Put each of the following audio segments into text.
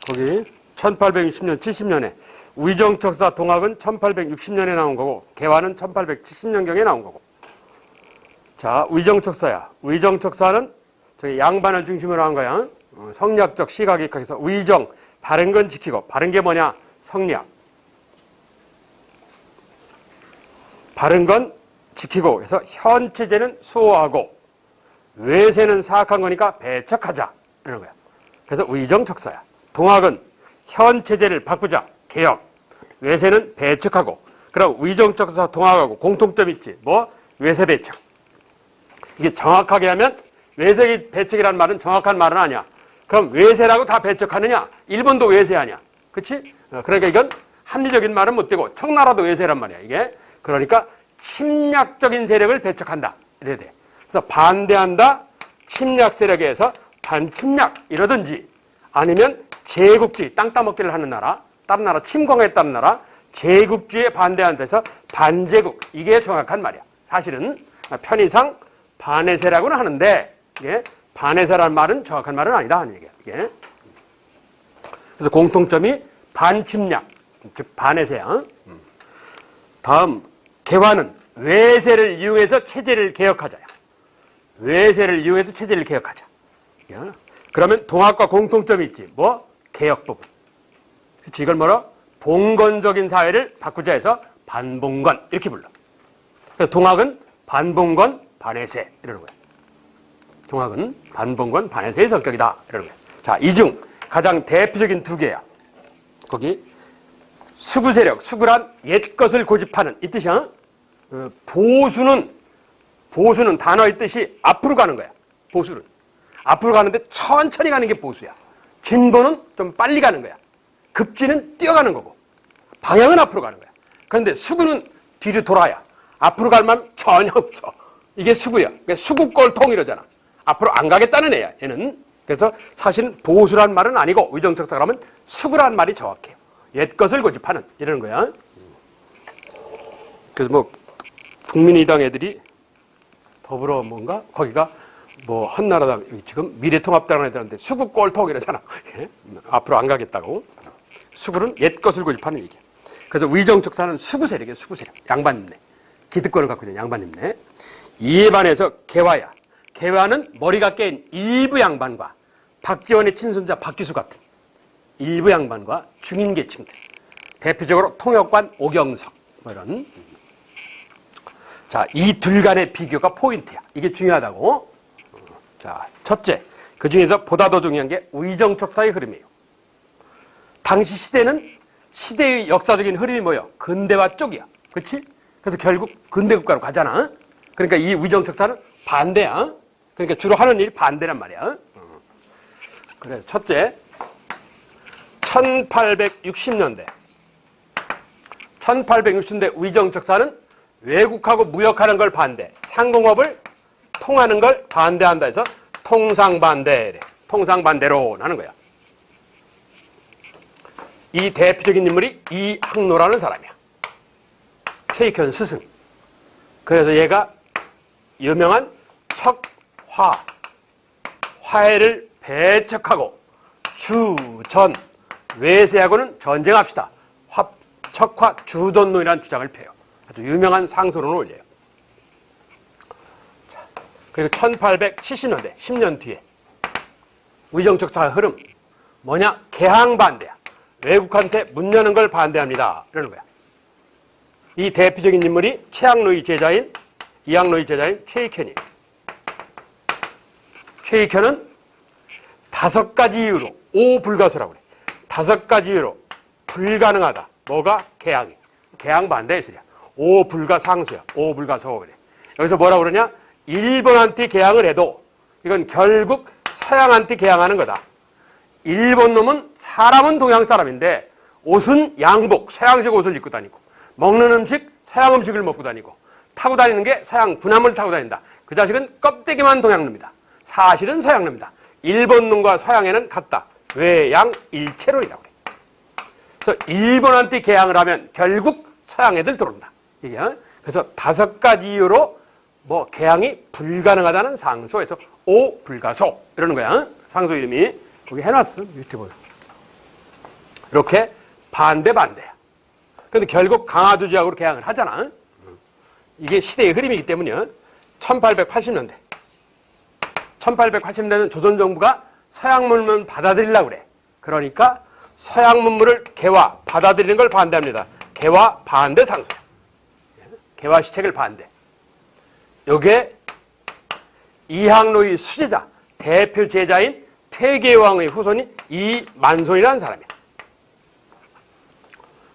거기 1860년, 70년에 위정척사 동학은 1860년에 나온 거고 개화는 1870년경에 나온 거고. 자, 위정척사야. 위정척사는 저기 양반을 중심으로 한 거야. 성리학적 시각에 입각해서 위정, 바른 건 지키고, 바른 게 뭐냐? 성리학. 바른 건 지키고 해서 현 체제는 수호하고 외세는 사악한 거니까 배척하자 이런 거야. 그래서 위정척사야. 동학은 현 체제를 바꾸자, 개혁. 외세는 배척하고. 그럼 위정척사 동학하고 공통점이 있지. 뭐? 외세 배척. 이게 정확하게 하면 외세 배척이라는 말은 정확한 말은 아니야. 그럼 외세라고 다 배척하느냐? 일본도 외세 아니야. 그치? 그러니까 이건 합리적인 말은 못 되고 청나라도 외세란 말이야. 이게. 그러니까 침략적인 세력을 배척한다. 이래야 돼. 그래서 반대한다. 침략 세력에서 반침략 이러든지 아니면 제국주의, 땅 따먹기를 하는 나라, 다른 나라 침공했다는 나라, 제국주의에 반대하는 데서 반제국. 이게 정확한 말이야. 사실은 편의상 반외세라고는 하는데 이게 반외세라는 말은 정확한 말은 아니다 하는 얘기야. 이게. 그래서 공통점이 반침략, 즉 반외세야. 다음 개화는 외세를 이용해서 체제를 개혁하자야. 외세를 이용해서 체제를 개혁하자. 그러면 동학과 공통점이 있지. 뭐? 개혁 부분. 그치? 이걸 뭐라? 봉건적인 사회를 바꾸자 해서 반봉건 이렇게 불러. 그래서 동학은 반봉건, 반외세 이러는 거야. 동학은 반봉건, 반외세의 성격이다 이러는 거야. 자, 이 중 가장 대표적인 두 개야. 거기 수구 세력, 수구란 옛것을 고집하는 이 뜻이야. 보수는 단어의 뜻이 앞으로 가는 거야. 보수는 앞으로 가는데 천천히 가는 게 보수야. 진보는 좀 빨리 가는 거야. 급진은 뛰어가는 거고 방향은 앞으로 가는 거야. 그런데 수구는 뒤로 돌아야 앞으로 갈 만 전혀 없어. 이게 수구야. 그러니까 수구꼴통 이러잖아. 앞으로 안 가겠다는 애야. 얘는. 그래서 사실은 보수란 말은 아니고 위정척사 그러면 수구란 말이 정확해요. 옛것을 고집하는 이러는 거야. 그래서 뭐 국민의당 애들이 더불어 뭔가 거기가 뭐 한나라당 지금 미래통합당 애들한테 수구 꼴통 이러잖아. 예? 앞으로 안 가겠다고. 수구는 옛것을 고집하는 얘기야. 그래서 위정척사는 수구 세력이야. 수구 세력. 양반님네. 기득권을 갖고 있는 양반님네. 이에 반해서 개화야. 개화는 머리가 깨인 일부 양반과 박지원의 친손자 박기수 같은 일부 양반과 중인계층들. 대표적으로 통역관 오경석 뭐 이런. 자, 이 둘 간의 비교가 포인트야. 이게 중요하다고. 자, 첫째, 그 중에서 보다 더 중요한 게 위정척사의 흐름이에요. 당시 시대는 시대의 역사적인 흐름이 뭐예요? 근대화 쪽이야. 그렇지? 그래서 결국 근대국가로 가잖아. 그러니까 이 위정척사는 반대야. 그러니까 주로 하는 일이 반대란 말이야. 그래, 첫째, 1860년대 위정척사는 외국하고 무역하는 걸 반대, 상공업을 통하는 걸 반대한다 해서 통상반대, 통상반대로 하는 거야. 이 대표적인 인물이 이항로라는 사람이야. 최익현 스승. 그래서 얘가 유명한 척화, 화해를 배척하고 주전, 외세하고는 전쟁합시다. 척화 주전론이라는 주장을 펴요. 아주 유명한 상소론을 올려요. 그리고 1870년대, 10년 뒤에 위정척사의 흐름, 뭐냐? 개항 반대야. 외국한테 문 여는 걸 반대합니다. 이러는 거야. 이 대표적인 인물이 이항로의 제자인 최익현이에요. 최익현은 5가지 이유로, 오불가소라고 그래. 5가지 이유로 불가능하다. 뭐가? 개항이. 개항 반대의 소리야. 오불가상소야. 오불가소 그래. 여기서 뭐라고 그러냐? 일본한테 개항을 해도 이건 결국 서양한테 개항하는 거다. 일본 놈은 사람은 동양 사람인데 옷은 양복, 서양식 옷을 입고 다니고 먹는 음식, 서양 음식을 먹고 다니고 타고 다니는 게 서양 군함을 타고 다닌다. 그 자식은 껍데기만 동양 놈이다. 사실은 서양 놈이다. 일본 놈과 서양에는 같다. 외양 일체론이라고 그래. 그래서 일본한테 개항을 하면 결국 서양 애들 들어온다. 이게. 그래서 5가지 이유로 뭐 개항이 불가능하다는 상소에서 오불가소 이러는 거야. 상소 이름이 거기 해놨어. 밑에 보여. 이렇게 반대야. 근데 결국 강화도 지역으로 개항을 하잖아. 이게 시대의 흐름이기 때문이요. 1880년대는 조선 정부가 서양 문물을 받아들이려고 그래. 그러니까 서양 문물을 개화, 받아들이는 걸 반대합니다. 개화 반대 상소야. 개화 시책을 반대. 요게 이항로의 수제자, 대표 제자인 태계왕의 후손이 이만손이라는 사람이야.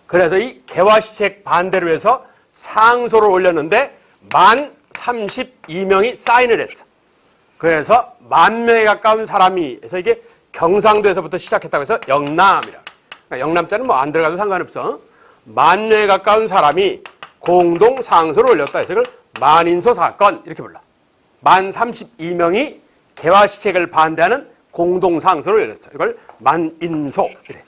그래서 이 개화 시책 반대로 해서 상소를 올렸는데 1032명이 사인을 했어. 그래서 10,000명에 가까운 사람이, 그래서 이게 경상도에서부터 시작했다고 해서 영남이라. 그러니까 영남자는 뭐 안 들어가도 상관없어. 10,000명에 가까운 사람이 공동 상소를 올렸다 해서 이걸 만인소 사건 이렇게 불러. 1032명이 개화 시책을 반대하는 공동 상소를 올렸어. 이걸 만인소 이래.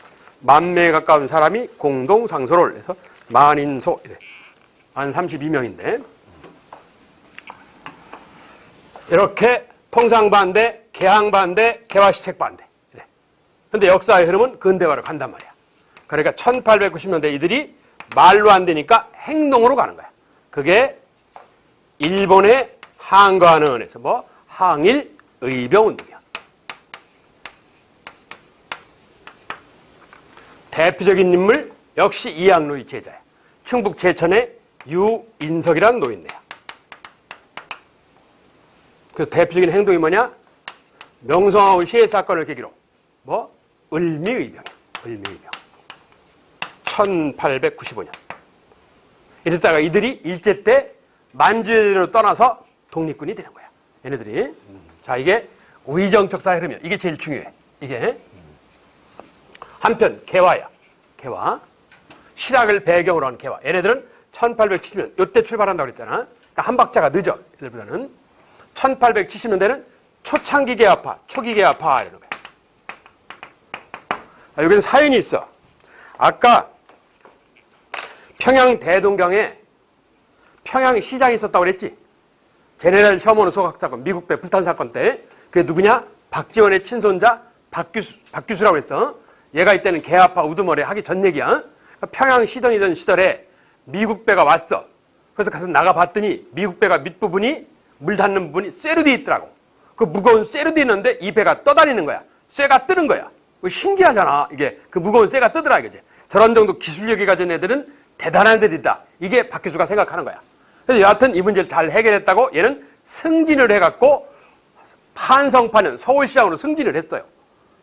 10,000명에 가까운 사람이 공동 상소를 올려서 만인소 이래. 1032명인데 이렇게 통상 반대, 개항 반대, 개화 시책 반대. 이래. 근데 역사의 흐름은 근대화로 간단 말이야. 그러니까 1890년대 이들이 말로 안 되니까 행동으로 가는 거야. 그게 일본의 한관원에서 뭐 항일 의병 운동이야. 대표적인 인물 역시 이항로의 제자야. 충북 제천의 유인석이라는 노인네야. 그 대표적인 행동이 뭐냐? 명성황후 시해 사건을 계기로 뭐 을미의병이야. 을미의병. 1895년. 이랬다가 이들이 일제 때 만주로 떠나서 독립군이 되는 거야. 얘네들이. 자, 이게 의정척사의 흐름이야. 이게 제일 중요해. 이게. 한편 개화야. 개화. 실학을 배경으로 한 개화. 얘네들은 1870년 요때 출발한다고 그랬잖아. 그러니까 한 박자가 늦어. 얘들보다는 1870년대는 초창기 개화파, 초기 개화파 이러는 거야. 아, 여기는 사연이 있어. 아까 평양 대동경에 평양 시장이 있었다고 그랬지. 제네럴 셔먼 소각 사건, 미국 배 불탄 사건 때 그게 누구냐? 박지원의 친손자 박규수라고 그랬어. 얘가 이때는 개화파 우두머리 하기 전 얘기야. 그러니까 평양 시전이던 시절에 미국 배가 왔어. 그래서 가서 나가봤더니 미국 배가 밑부분이 물 닿는 부분이 쇠로 돼 있더라고. 그 무거운 쇠로 돼 있는데 이 배가 떠다니는 거야. 쇠가 뜨는 거야. 신기하잖아. 이게 그 무거운 쇠가 뜨더라 이거지. 저런 정도 기술력이 가진 애들은 대단한 애들이다. 이게 박규수가 생각하는 거야. 그래서 여하튼 이 문제를 잘 해결했다고 얘는 승진을 해갖고 판성파는 서울시장으로 승진을 했어요.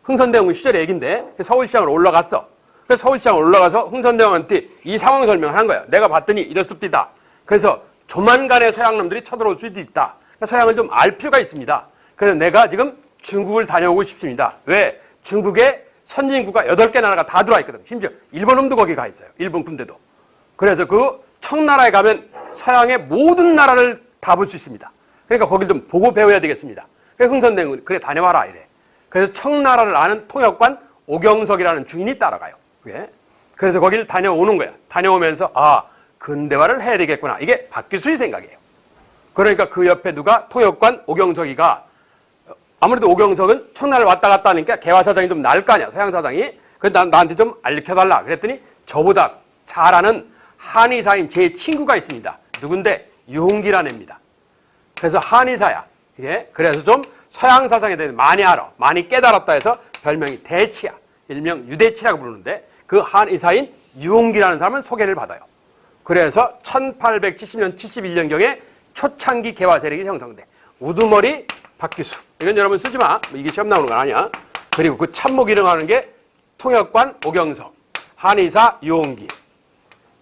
흥선대원 시절의 얘기인데 서울시장으로 올라갔어. 그래서 서울시장으로 올라가서 흥선대원한테 이 상황 설명을 한 거야. 내가 봤더니 이렇습니다. 그래서 조만간에 서양놈들이 쳐들어올 수도 있다. 그러니까 서양을 좀 알 필요가 있습니다. 그래서 내가 지금 중국을 다녀오고 싶습니다. 왜? 중국에 선진국가 8개 나라가 다 들어와 있거든. 심지어 일본놈도 거기 가 있어요. 일본 군대도. 그래서 그 청나라에 가면 서양의 모든 나라를 다 볼 수 있습니다. 그러니까 거길 좀 보고 배워야 되겠습니다. 그래서 흥선대원은 그래 다녀와라 이래. 그래서 청나라를 아는 통역관 오경석이라는 중인이 따라가요. 그게. 그래서 거길 다녀오는 거야. 다녀오면서 근대화를 해야 되겠구나. 이게 박규수의 생각이에요. 그러니까 그 옆에 누가 통역관 오경석이가 아무래도 오경석은 청나라를 왔다 갔다 하니까 개화사장이 좀 나을 거 아니야. 서양사장이. 그래서 나한테 좀 알려달라. 그랬더니 저보다 잘 아는 한의사인 제 친구가 있습니다. 누군데? 유홍기라는 애입니다. 그래서 한의사야. 예? 그래서 좀 서양사상에 대해서 많이 알아. 많이 깨달았다 해서 별명이 대치야. 일명 유대치라고 부르는데 그 한의사인 유홍기라는 사람은 소개를 받아요. 그래서 1870년, 71년경에 초창기 개화 세력이 형성돼. 우두머리 박규수. 이건 여러분 쓰지 마. 이게 시험 나오는 건 아니야. 그리고 그 참모 기능하는 게 통역관 오경석, 한의사 유홍기.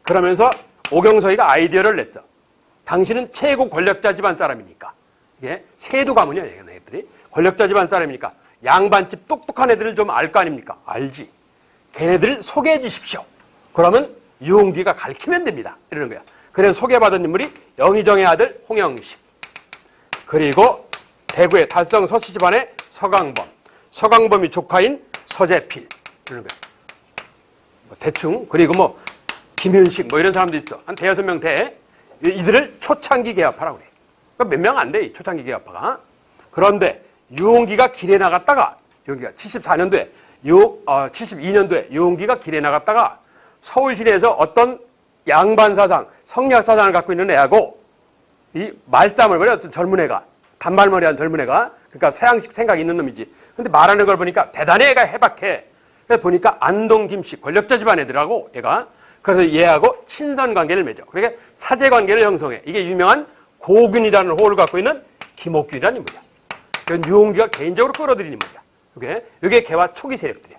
그러면서 오경석이가 아이디어를 냈어. 당신은 최고 권력자 집안 사람이니까. 이게 세도 가문이야, 얘네들이. 권력자 집안 사람이니까 양반집 똑똑한 애들을 좀 알 거 아닙니까? 알지. 걔네들을 소개해 주십시오. 그러면 유홍기가 가르치면 됩니다. 이러는 거야. 그래서 소개받은 인물이 영의정의 아들 홍영식. 그리고 대구의 달성 서씨 집안의 서강범. 서강범이 조카인 서재필. 이러는 거야. 뭐 대충. 그리고 뭐 김윤식 뭐 이런 사람도 있어. 한 5-6명 돼. 이들을 초창기 개화파라고 그래. 그러니까 몇 명 안 돼, 이 초창기 개화파가. 그런데 유홍기가 길에 나갔다가, 유홍기가 74년도에 72년도에 유흥기가 길에 나갔다가 서울 시내에서 어떤 양반사상, 성리학사상을 갖고 있는 애하고 이 말싸움을 벌여. 어떤 젊은 애가, 단발머리한 젊은 애가, 그러니까 서양식 생각이 있는 놈이지. 근데 말하는 걸 보니까 대단히 애가 해박해. 그래서 보니까 안동 김씨 권력자 집안 애들하고 얘가, 그래서 얘하고 친선 관계를 맺어. 그러니까 사제 관계를 형성해. 이게 유명한 고균이라는 호를 갖고 있는 김옥균이라는 인물이야. 이건 유흥기가 개인적으로 끌어들인 인물이야. 이게 개화 초기 세력들이야.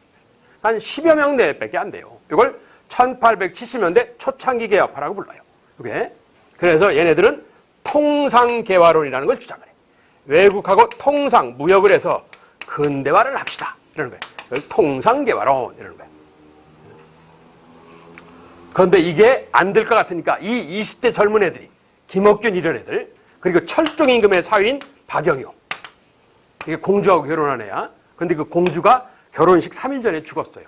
한 10여 명 내외밖에 안 돼요. 이걸 1870년대 초창기 개화파라고 불러요. 그래서 얘네들은 통상개화론이라는 걸 주장을 해. 외국하고 통상, 무역을 해서 근대화를 합시다. 이러는 거예요. 이걸 통상개화론 이러는 거예요. 그런데 이게 안 될 것 같으니까 이 20대 젊은 애들이, 김옥균 이런 애들, 그리고 철종임금의 사위인 박영효, 이게 공주하고 결혼한 애야. 근데 그 공주가 결혼식 3일 전에 죽었어요.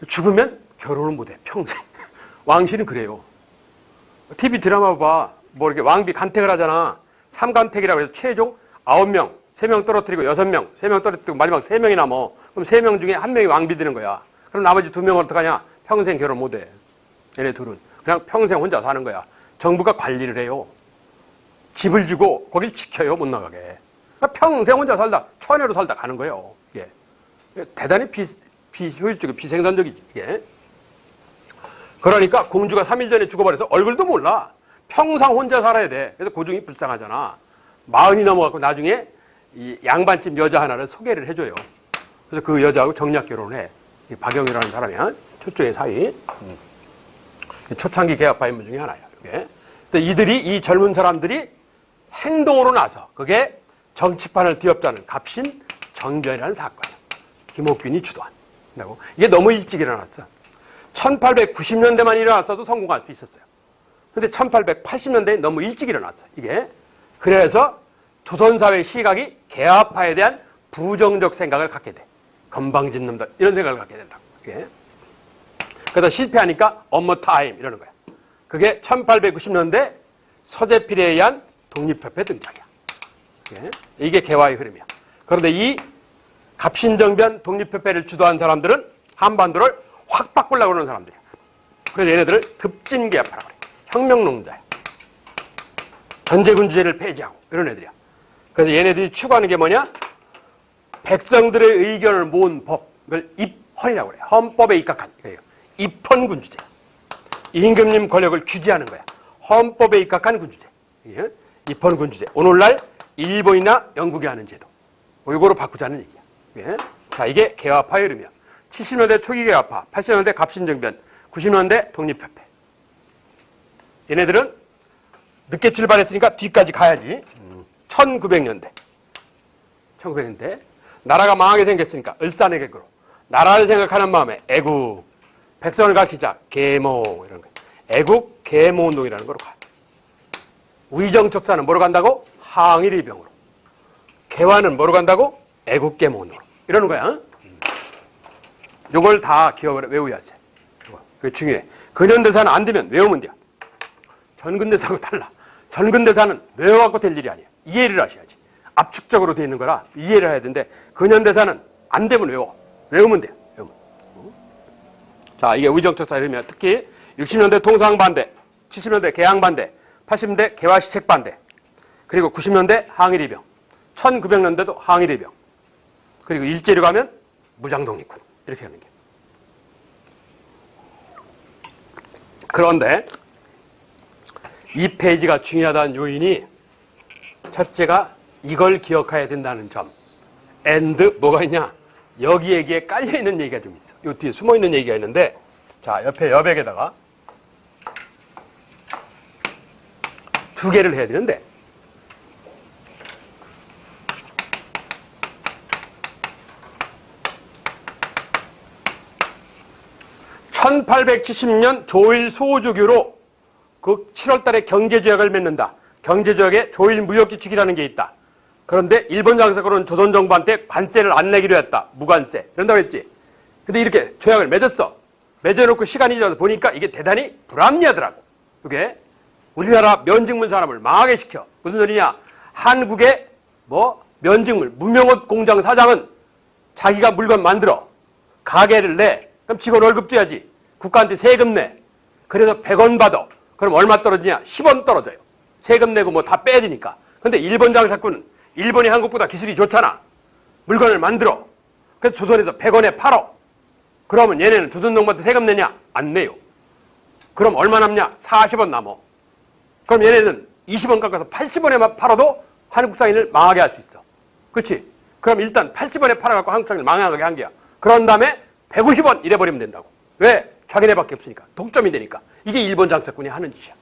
죽으면 결혼을 못해, 평생. 왕실은 그래요. TV 드라마 봐. 뭐 이렇게 왕비 간택을 하잖아. 3간택이라고 해서 최종 9명, 3명 떨어뜨리고 6명, 3명 떨어뜨리고 마지막 3명이 남아. 그럼 3명 중에 1명이 왕비 되는 거야. 그럼 나머지 2명은 어떡하냐? 평생 결혼 못해. 얘네 둘은. 그냥 평생 혼자 사는 거야. 정부가 관리를 해요. 집을 주고 거길 지켜요, 못 나가게. 그러니까 평생 혼자 살다, 처녀로 살다 가는 거예요. 이게. 대단히 비효율적이고 비생산적이지, 이게. 그러니까 공주가 3일 전에 죽어버려서 얼굴도 몰라. 평생 혼자 살아야 돼. 그래서 고중이 불쌍하잖아. 40이 넘어갖고 나중에 이 양반집 여자 하나를 소개를 해줘요. 그래서 그 여자하고 정략 결혼을 해. 박영희라는 사람이야. 초조의 사위. 초창기 개화파 인물 중에 하나야. 근데 이들이, 이 젊은 사람들이 행동으로 나서 그게 정치판을 뒤엎자는 갑신 정변이라는 사건이야. 김옥균이 주도한. 이게 너무 일찍 일어났어. 1890년대만 일어났어도 성공할 수 있었어요. 근데 1880년대에 너무 일찍 일어났어, 이게. 그래서 조선사회 시각이 개화파에 대한 부정적 생각을 갖게 돼. 건방진 놈들, 이런 생각을 갖게 된다고. 이게. 그래서 실패하니까 엄머 타임, 이러는 거야. 그게 1890년대 서재필에 의한 독립협회 등장이야. 이게 개화의 흐름이야. 그런데 이 갑신정변 독립협회를 주도한 사람들은 한반도를 확 바꾸려고 하는 사람들이야. 그래서 얘네들을 급진개화파라고 그래. 혁명농자야. 전제군주제를 폐지하고 이런 애들이야. 그래서 얘네들이 추구하는 게 뭐냐? 백성들의 의견을 모은 법, 이걸 입헌이라고 그래. 헌법에 입각한 거예요. 입헌군주제. 임금님 권력을 규제하는 거야. 헌법에 입각한 군주제. 입헌군주제. 오늘날 일본이나 영국이 하는 제도. 이거로 바꾸자는 얘기야. 자, 이게 개화파의 흐름이야. 70년대 초기 개화파, 80년대 갑신정변, 90년대 독립협회. 얘네들은 늦게 출발했으니까 뒤까지 가야지. 1900년대. 나라가 망하게 생겼으니까 을사내객으로 나라를 생각하는 마음에 애국, 백성을 가르치자, 계모 이런 거. 애국 계모운동이라는 거로 가. 의정척사는 뭐로 간다고? 항일일병으로. 개화는 뭐로 간다고? 애국계모운동으로. 이러는 거야. 요걸 다 기억을 외워야지. 그게 중요해. 근현대사는 안 되면 외우면 돼요. 전근대사하고 달라. 전근대사는 외워갖고 될 일이 아니야. 이해를 하셔야지. 압축적으로 돼 있는 거라 이해를 해야 되는데 근현대사는 안 되면 외워. 외우면 돼요. 자, 이게 의정척사 이러면 특히 60년대 통상반대, 70년대 개항반대, 80년대 개화시책반대, 그리고 90년대 항일이병, 1900년대도 항일이병, 그리고 일제로 가면 무장독립군. 이렇게 하는 게. 그런데 이 페이지가 중요하다는 요인이 첫째가 이걸 기억해야 된다는 점. and 뭐가 있냐? 여기 얘기에 깔려있는 얘기가 좀 있어. 요 뒤에 숨어있는 얘기가 있는데 자, 옆에 여백에다가 두 개를 해야 되는데 1870년 조일 수호조교로 그 7월달에 경제조약을 맺는다. 경제조약에 조일 무역규칙이라는 게 있다. 그런데 일본 장사고는 조선정부한테 관세를 안 내기로 했다. 무관세. 이런다고 했지. 근데 이렇게 조약을 맺었어. 맺어놓고 시간이 지나서 보니까 이게 대단히 불합리하더라고. 그게 우리나라 면직물 산업을 망하게 시켜. 무슨 소리냐? 한국의 면직물, 무명옷 공장 사장은 자기가 물건 만들어 가게를 내. 그럼 직원 월급 줘야지. 국가한테 세금 내. 그래서 100원 받아. 그럼 얼마 떨어지냐? 10원 떨어져요. 세금 내고 뭐 다 빼야 되니까. 근데 일본 장사꾼은 일본이 한국보다 기술이 좋잖아. 물건을 만들어. 그래서 조선에서 100원에 팔어. 그러면 얘네는 조선정부한테 세금 내냐? 안 내요. 그럼 얼마 남냐? 40원 남어. 그럼 얘네는 20원 깎아서 80원에 팔아도 한국 상인을 망하게 할 수 있어. 그렇지? 그럼 일단 80원에 팔아갖고 한국 상인을 망하게 한 게야. 그런 다음에 150원 이래버리면 된다고. 왜? 자기네밖에 없으니까. 독점이 되니까. 이게 일본 장사꾼이 하는 짓이야.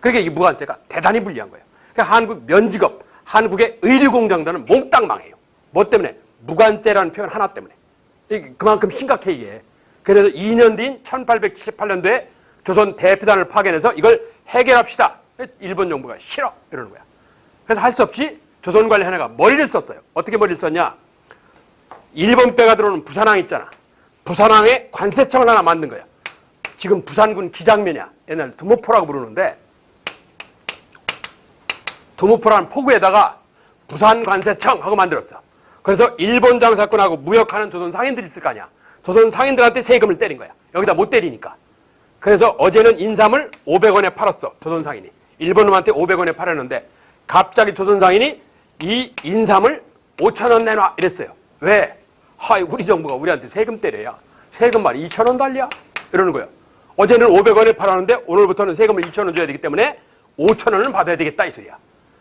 그러니까 이 무관세가 대단히 불리한 거예요. 그러니까 한국 면직업, 한국의 의류공장들은 몽땅 망해요. 뭐 때문에? 무관세라는 표현 하나 때문에. 그만큼 심각해 이게. 그래서 2년 뒤인 1878년도에 조선 대표단을 파견해서 이걸 해결합시다. 일본 정부가 싫어 이러는 거야. 그래서 할 수 없이 조선 관리 하나가 머리를 썼어요. 어떻게 머리를 썼냐? 일본 배가 들어오는 부산항 있잖아. 부산항에 관세청을 하나 만든 거야. 지금 부산군 기장면이야. 옛날 두모포라고 부르는데 두모포라는 포구에다가 부산관세청 하고 만들었어. 그래서 일본 장사꾼하고 무역하는 조선 상인들이 있을 거 아니야. 조선 상인들한테 세금을 때린 거야. 여기다 못 때리니까. 그래서 어제는 인삼을 500원에 팔았어. 조선 상인이. 일본 놈한테 500원에 팔았는데 갑자기 조선 상인이 이 인삼을 5,000원 내놔 이랬어요. 왜? 하이 우리 정부가 우리한테 세금 때려야 세금만 2,000원 달려? 이러는 거예요. 어제는 500원에 팔았는데 오늘부터는 세금을 2,000원 줘야 되기 때문에 5,000원을 받아야 되겠다 이 소리야.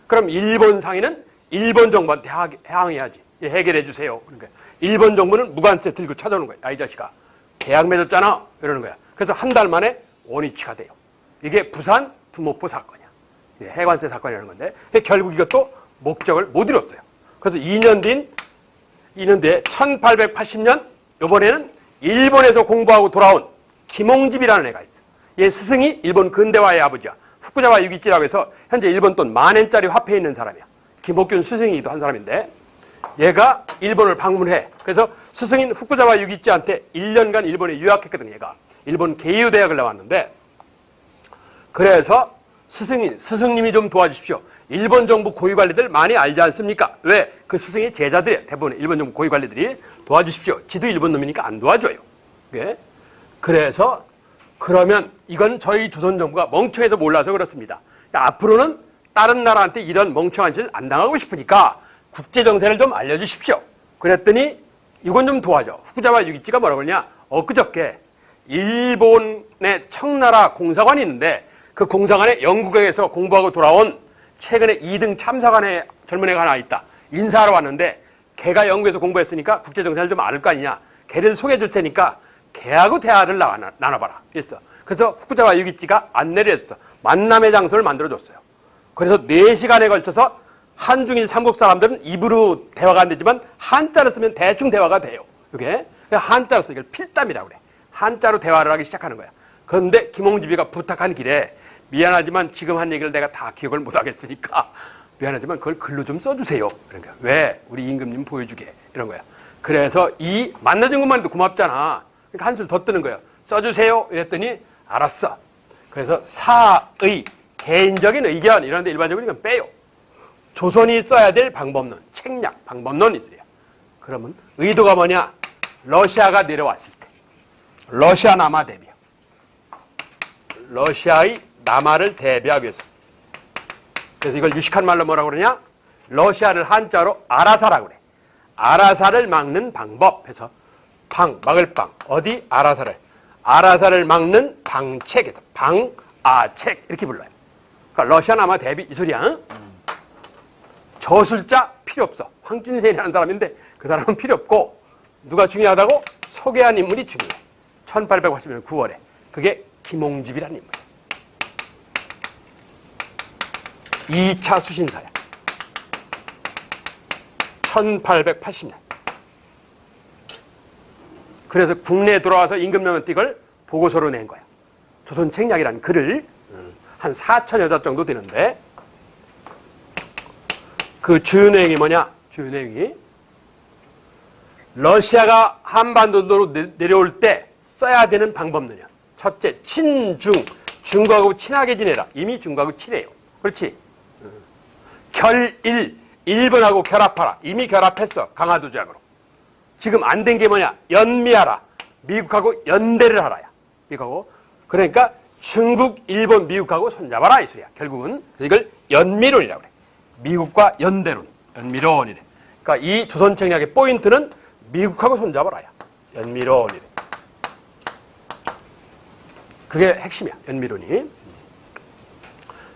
그럼 일본 상인은 일본 정부한테 항의하지. 해결해 주세요. 그러는 거야. 일본 정부는 무관세 들고 찾아오는 거야. 야, 이 자식아. 계약 맺었잖아. 이러는 거야. 그래서 한 달 만에 원위치가 돼요. 이게 부산 두모포 사건이야. 해관세 사건이라는 건데 결국 이것도 목적을 못 이뤘어요. 그래서 2년 뒤에 1880년 이번에는 일본에서 공부하고 돌아온 김홍집이라는 애가 있어. 얘 스승이 일본 근대화의 아버지야. 후쿠자와 유기치라고 해서 현재 일본 돈 10,000엔짜리 화폐에 있는 사람이야. 김옥균 스승이기도 한 사람인데 얘가 일본을 방문해. 그래서 스승인 후쿠자와 유기치한테 1년간 일본에 유학했거든. 얘가 일본 게이오 대학을 나왔는데 그래서 스승님이 좀 도와주십시오. 일본 정부 고위관리들 많이 알지 않습니까? 왜? 그 스승의 제자들이에요. 대부분 일본 정부 고위관리들이 도와주십시오. 지도 일본 놈이니까 안 도와줘요. 예? 그래서 그러면 이건 저희 조선 정부가 멍청해서 몰라서 그렇습니다. 앞으로는 다른 나라한테 이런 멍청한 짓을 안 당하고 싶으니까 국제정세를 좀 알려주십시오. 그랬더니 이건 좀 도와줘. 후쿠자와 유기치가 뭐라고 그러냐? 엊그저께 일본의 청나라 공사관이 있는데 그 공사관에 영국에서 공부하고 돌아온 최근에 2등 참사관의 젊은 애가 하나 있다. 인사하러 왔는데 걔가 영국에서 공부했으니까 국제정세를 좀 알 거 아니냐. 걔를 소개해 줄 테니까 걔하고 대화를 나눠봐라. 이랬어. 그래서 후쿠자와 유기치가 안내를 했어. 만남의 장소를 만들어줬어요. 그래서 4시간에 걸쳐서 한중일 삼국 사람들은 입으로 대화가 안 되지만 한자를 쓰면 대충 대화가 돼요. 이게 한자로 써. 이걸 필담이라고 그래. 한자로 대화를 하기 시작하는 거야. 그런데 김홍집이가 부탁한 길에 미안하지만 지금 한 얘기를 내가 다 기억을 못 하겠으니까 미안하지만 그걸 글로 좀 써주세요. 그런 거야. 왜? 우리 임금님 보여주게. 이런 거야. 그래서 이 만나준 것만 해도 고맙잖아. 그러니까 한술 더 뜨는 거예요. 써주세요. 이랬더니 알았어. 그래서 사의, 개인적인 의견 이런 데 일반적으로 이건 빼요. 조선이 써야 될 방법론, 책략, 방법론 있어요. 그러면 의도가 뭐냐? 러시아가 내려왔을 때 러시아 남아 대비 러시아의 남아를 대비하기 위해서 그래서 이걸 유식한 말로 뭐라고 그러냐? 러시아를 한자로 아라사라고 그래. 아라사를 막는 방법 해서 막을 방 어디? 아라사를 막는 방책에서 방아책 이렇게 불러요. 그러니까 러시아 남아 대비 이 소리야. 응? 저술자 필요 없어. 황준세라는 사람인데 그 사람은 필요 없고 누가 중요하다고? 소개한 인물이 중요해. 1880년 9월에 그게 김홍집이라는 인물이야. 2차 수신사야. 1880년. 그래서 국내에 돌아와서 임금님한테 이걸 보고서로 낸 거야. 조선 책략이라는 글을 한 4,000여 자 정도 되는데 그 주요 내용이 뭐냐? 주요 내용이 러시아가 한반도로 내려올 때 써야 되는 방법론이야. 첫째, 중국하고 친하게 지내라. 이미 중국하고 친해요. 그렇지? 일본하고 결합하라. 이미 결합했어. 강화도 조약으로. 지금 안 된 게 뭐냐? 연미하라. 미국하고 연대를 하라야. 미국하고. 그러니까 중국, 일본, 미국하고 손잡아라 이 소리야. 결국은 이걸 연미론이라고 그래. 미국과 연대론. 연미론이래. 그러니까 이 조선책략의 포인트는 미국하고 손잡아라야. 연미론이래. 그게 핵심이야. 연미론이.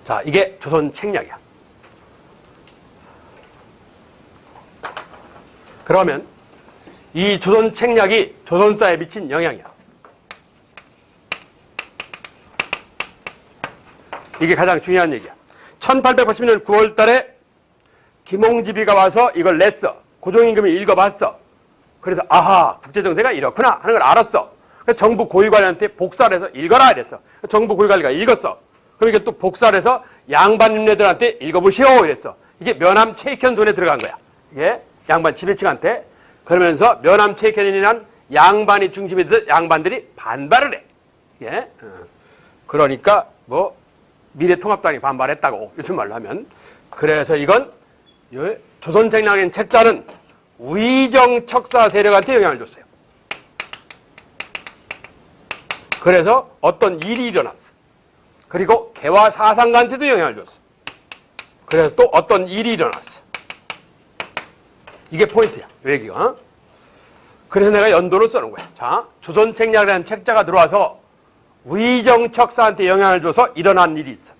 자, 이게 조선책략이야. 그러면 이 조선책략이 조선사에 미친 영향이야. 이게 가장 중요한 얘기야. 1880년 9월 달에 김홍지비가 와서 이걸 냈어. 고종임금이 읽어봤어. 그래서 아하, 국제정세가 이렇구나 하는 걸 알았어. 그래서 정부 고위관리한테 복사를 해서 읽어라 이랬어. 정부 고위관리가 읽었어. 그럼 이게 또 복사를 해서 양반님네들한테 읽어보시오 이랬어. 이게 면함 최익현 손에 들어간 거야. 이게 양반 지배층한테. 그러면서 면함 최익현이란 양반이 중심이 돼서 양반들이 반발을 해. 예? 그러니까 뭐 미래통합당이 반발했다고 요즘 말로 하면. 그래서 이건 조선책략의 책자는 위정척사 세력한테 영향을 줬어요. 그래서 어떤 일이 일어났어. 그리고 개화 사상가한테도 영향을 줬어. 그래서 또 어떤 일이 일어났어. 이게 포인트야. 외기가. 그래서 내가 연도를 써놓은 거야. 자, 조선책략이라는 책자가 들어와서 위정척사한테 영향을 줘서 일어난 일이 있어.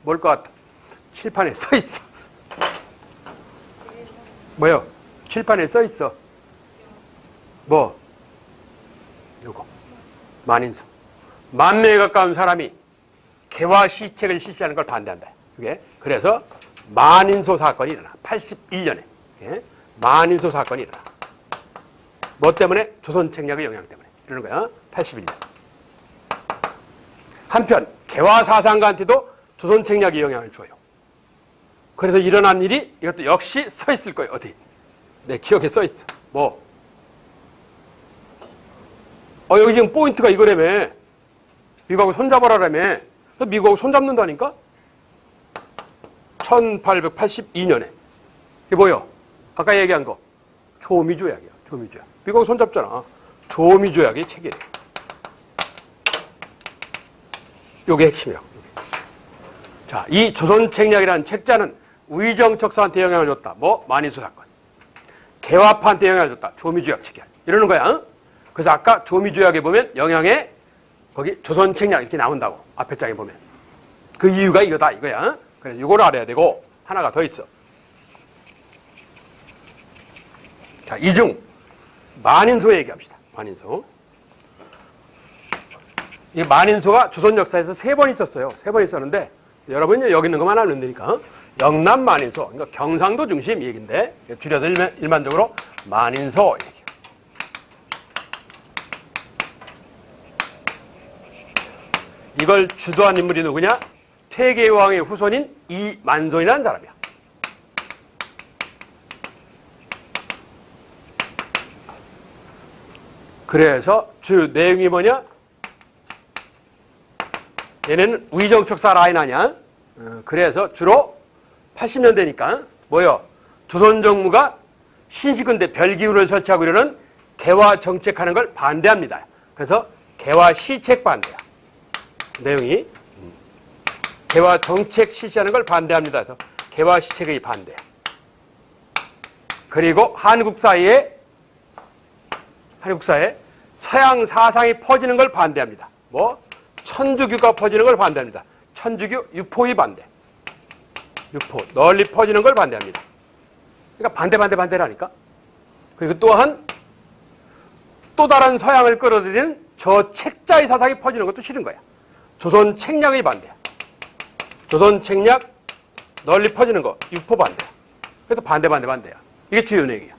뭘 것 같아? 칠판에 써 있어. 뭐요? 칠판에 써 있어. 뭐? 요거. 만인소. 10,000명에 가까운 사람이 개화 시책을 실시하는 걸 반대한다. 그게. 그래서 만인소 사건이 일어나. 81년에. 예? 만인소 사건이 일어나. 뭐 때문에? 조선책략의 영향 때문에. 이러는 거야. 81년. 한편 개화 사상가한테도 조선책략이 영향을 줘요. 그래서 일어난 일이 이것도 역시 써 있을 거예요. 어디? 내 기억에 써 있어. 뭐? 여기 지금 포인트가 이거라며. 미국하고 손잡아라라며. 미국하고 손잡는다니까? 1882년에. 이게 뭐요? 아까 얘기한 거. 조미조약이야. 조미조약. 미국하고 손잡잖아. 조미조약의 체결이야. 요게 핵심이라고. 자, 이 조선책략이라는 책자는 위정척사한테 영향을 줬다. 뭐? 만인소 사건. 개화파한테 영향을 줬다. 조미조약 체결. 이러는 거야. 그래서 아까 조미조약에 보면 영향에 거기 조선책략 이렇게 나온다고. 앞에 장에 보면. 그 이유가 이거다. 이거야. 그래서 이걸 알아야 되고 하나가 더 있어. 자, 이중 만인소 얘기합시다. 만인소. 이 만인소가 조선 역사에서 3번 있었어요. 3번 있었는데 여러분이 여기 있는 것만 알면 되니까. 영남 만인소, 그러니까 경상도 중심 얘기인데 줄여서 일반적으로 만인소 얘기. 이걸 주도한 인물이 누구냐? 퇴계왕의 후손인 이만손이라는 사람이야. 그래서 주 내용이 뭐냐? 얘네는 위정척사 라인 아니야? 그래서 주로 80년대니까 뭐요? 조선 정부가 신식군대 별기구를 설치하고 이러는 개화 정책하는 걸 반대합니다. 그래서 개화 시책 반대야. 내용이 개화 정책 실시하는 걸 반대합니다. 그래서 개화 시책의 반대. 그리고 한국 사회에 서양 사상이 퍼지는 걸 반대합니다. 뭐? 천주교가 퍼지는 걸 반대합니다. 천주교 유포의 반대. 유포 널리 퍼지는 걸 반대합니다. 그러니까 반대라니까. 그리고 또한 또 다른 서양을 끌어들이는 저 책자의 사상이 퍼지는 것도 싫은 거야. 조선 책략의 반대야. 조선 책략 널리 퍼지는 거 유포 반대야. 그래서 반대야. 이게 주요 내용이야.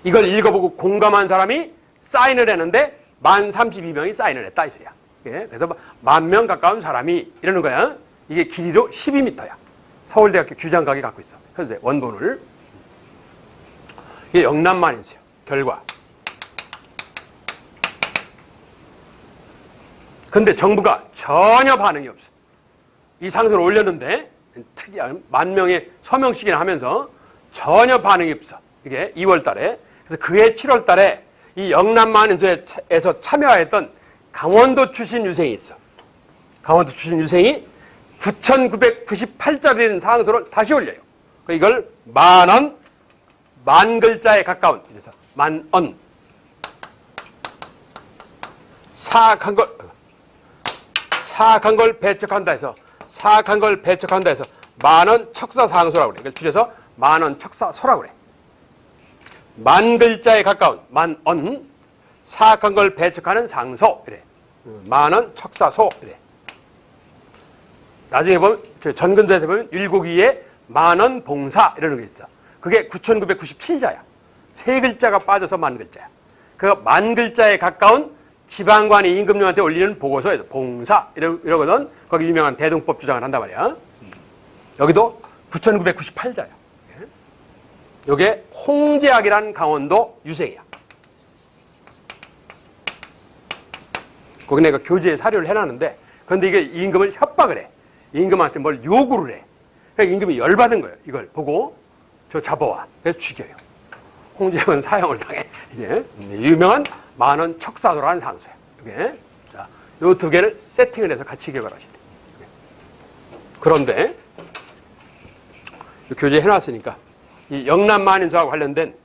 이걸 읽어보고 공감한 사람이 사인을 했는데 1032명이 사인을 했다 이 소리야. 그래서 10,000명 가까운 사람이 이러는 거야. 이게 길이로 12m야. 서울대학교 규장각이 갖고 있어. 현재 원본을. 이게 영남만인수요. 결과. 근데 정부가 전혀 반응이 없어. 이 상소를 올렸는데 특이한 10,000명의 서명식이나 하면서 전혀 반응이 없어. 이게 2월 달에. 그래서 그해 7월 달에 이 영남만인소에서 참여했던 강원도 출신 유생이 있어. 강원도 출신 유생이 9,998자리 되는 상소를 다시 올려요. 이걸 만언, 만 글자에 가까운, 그래서 만언. 사악한 걸 배척한다 해서, 사악한 걸 배척한다 해서 만언 척사상소라고 그래. 이걸 줄여서 만언 척사소라고 그래. 만 글자에 가까운 만언, 사악한 걸 배척하는 상소. 그래. 만언 척사소. 그래. 나중에 보면, 전근대에서 보면 율곡이에 만언 봉사 이러는 게 있어. 그게 9,997자야. 세 글자가 빠져서 만 글자야. 그 만 글자에 가까운 지방관이 임금님한테 올리는 보고서에서 봉사 이러거든. 거기 유명한 대동법 주장을 한단 말이야. 여기도 9,998자야. 요게 홍제학이라는 강원도 유생이야. 거기 내가 교재에 사료를 해놨는데, 그런데 이게 임금을 협박을 해. 임금한테 뭘 요구를 해. 그러니까 임금이 열받은 거예요. 이걸 보고 저 잡아와. 그래서 죽여요. 홍제학은 사형을 당해. 이게 유명한 만언 척사소라는 상소야. 이게 자, 요 두 개를 세팅을 해서 같이 기억을 하셔야 돼요. 그런데 교재에 해놨으니까 이 영남만인소하고 관련된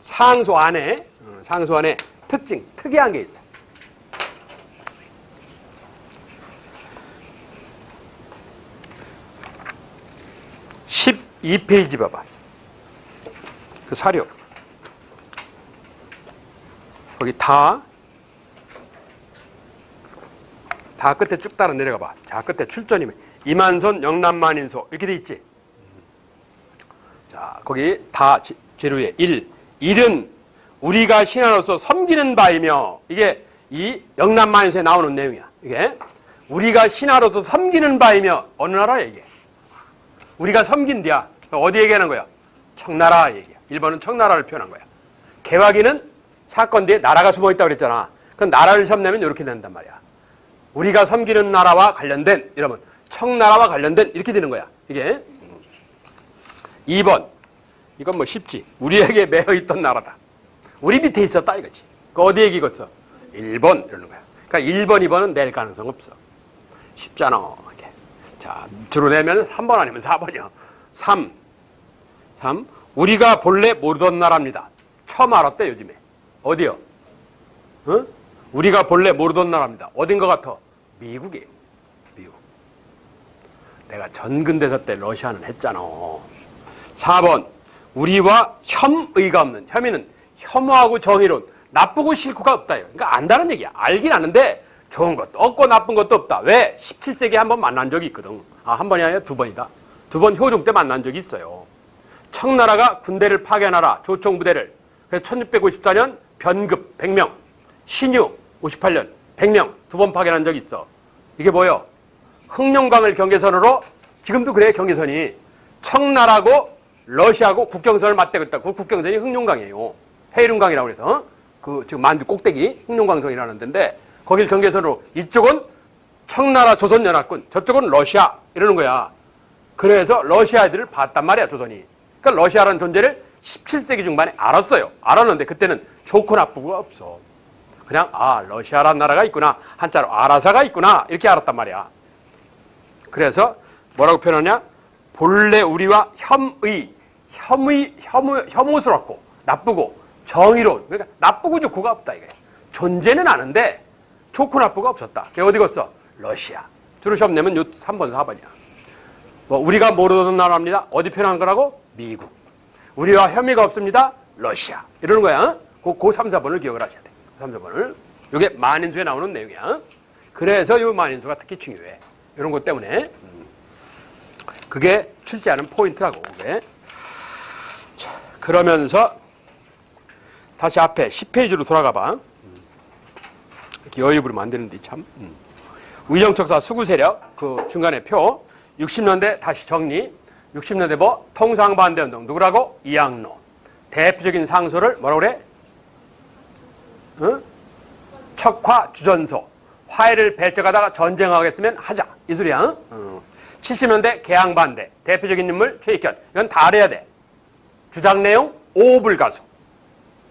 상소 안에 특징, 특이한 게 있어. 12페이지 봐봐. 그 사료. 거기 다 끝에 쭉 따라 내려가 봐. 자, 끝에 출전이면 이만손 영남만인소 이렇게 돼 있지. 자, 거기 다 재료에 1은 우리가 신하로서 섬기는 바이며, 이게 이 영남만인소에 나오는 내용이야. 이게 우리가 신하로서 섬기는 바이며, 어느 나라야 이게? 우리가 섬긴디야. 어디 얘기하는 거야? 청나라 얘기야. 1번은 청나라를 표현한 거야. 개화기는 사건 뒤에 나라가 숨어있다고 그랬잖아. 그 나라를 섬내면 이렇게 된단 말이야. 우리가 섬기는 나라와 관련된, 이러면 청나라와 관련된 이렇게 되는 거야. 이게 2번, 이건 뭐 쉽지. 우리에게 매여 있던 나라다. 우리 밑에 있었다 이거지. 그 어디 얘기 겠어? 1번 이러는 거야. 그러니까 1번, 2번은 낼 가능성 없어. 쉽잖아. 이렇게. 자, 주로 내면 3번 아니면 4번이야. 3. 우리가 본래 모르던 나라입니다. 처음 알았대 요즘에. 어디요? 어? 우리가 본래 모르던 나라입니다. 어딘 것 같아? 미국이에요. 미국. 내가 전근대사 때 러시아는 했잖아. 4번. 우리와 혐의가 없는. 혐의는 혐오하고 정의로운, 나쁘고 싫고가 없다요. 그러니까 안다는 얘기야. 알긴 아는데 좋은 것도 없고 나쁜 것도 없다. 왜? 17세기에 한 번 만난 적이 있거든. 한 번이 아니라 2번이다. 2번 효종 때 만난 적이 있어요. 청나라가 군대를 파견하라. 조총부대를. 그래서 1654년 변급 100명, 신유 58년 100명 2번 파견한 적이 있어. 이게 뭐예요? 흑룡강을 경계선으로, 지금도 그래. 경계선이 청나라하고 러시아하고 국경선을 맞대고 있다. 그 국경선이 흑룡강이에요. 해룡강이라고 해서 그 지금 만주 꼭대기 흑룡강선이라는 데인데, 거길 경계선으로 이쪽은 청나라 조선연합군, 저쪽은 러시아 이러는 거야. 그래서 러시아 애들을 봤단 말이야, 조선이. 그러니까 러시아라는 존재를 17세기 중반에 알았어요. 알았는데 그때는 좋고 나쁘고가 없어. 그냥 러시아라는 나라가 있구나, 한자로 아라사가 있구나, 이렇게 알았단 말이야. 그래서 뭐라고 표현하냐? 본래 우리와 혐오스럽고 나쁘고 정의로운, 그러니까 나쁘고 좋고가 없다 이거야. 존재는 아는데 좋고 나쁘고가 없었다. 어디 갔어? 러시아. 주로 시험 내면 요 3번, 4번이야. 뭐 우리가 모르던 나라입니다. 어디 표현한 거라고? 미국. 우리와 혐의가 없습니다. 러시아. 이러는 거야. 그 3, 4번을 기억을 하셔야 돼. 3, 4번을. 이게 만인수에 나오는 내용이야. 그래서 이 만인수가 특히 중요해. 이런 것 때문에. 그게 출제하는 포인트라고. 그게. 자, 그러면서 다시 앞에 10페이지로 돌아가 봐. 이렇게 여유 부리면 안 되는데 참. 의정척사 수구세력 그 중간에 표. 60년대 다시 정리. 60년대 뭐 통상반대운동 누구라고? 이항로. 대표적인 상소를 뭐라고 그래? 척화 주전소. 화해를 배척하다가 전쟁하겠으면 하자. 이 소리야. 70년대 개항반대. 대표적인 인물 최익현. 이건 다 알아야 돼. 주장 내용 오불가소.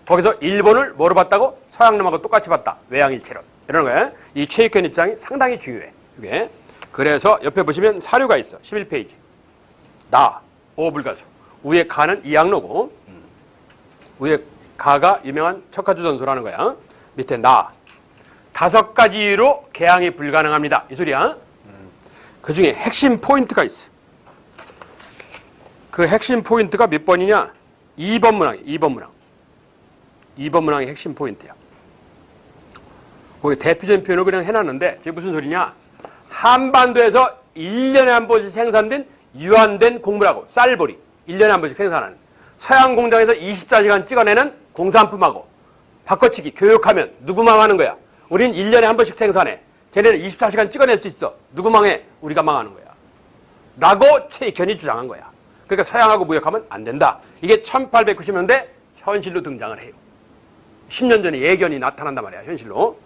거기서 일본을 뭐로 봤다고? 서양놈하고 똑같이 봤다. 외양일체론. 이러는 거예요. 이 최익현 입장이 상당히 중요해. 이게. 그래서 옆에 보시면 사료가 있어. 11페이지. 나, 오불가수. 위에 가는 이양로고, 위에 가가 유명한 척하주전소라는 거야. 밑에 나. 5가지 이유로 개항이 불가능합니다. 이 소리야. 그 중에 핵심 포인트가 있어. 그 핵심 포인트가 몇 번이냐? 2번 문항이야. 2번 문항. 2번 문항이 핵심 포인트야. 거기 대표적인 표현을 그냥 해놨는데 이게 무슨 소리냐? 한반도에서 1년에 한 번씩 생산된 유한된 곡물하고 쌀보리 1년에 한 번씩 생산하는 서양 공장에서 24시간 찍어내는 공산품하고 바꿔치기 교육하면 누구 망하는 거야? 우린 1년에 한 번씩 생산해. 쟤네는 24시간 찍어낼 수 있어. 누구 망해? 우리가 망하는 거야. 라고 최익현이 주장한 거야. 그러니까 서양하고 무역하면 안 된다. 이게 1890년대 현실로 등장을 해요. 10년 전에 예견이 나타난단 말이야. 현실로.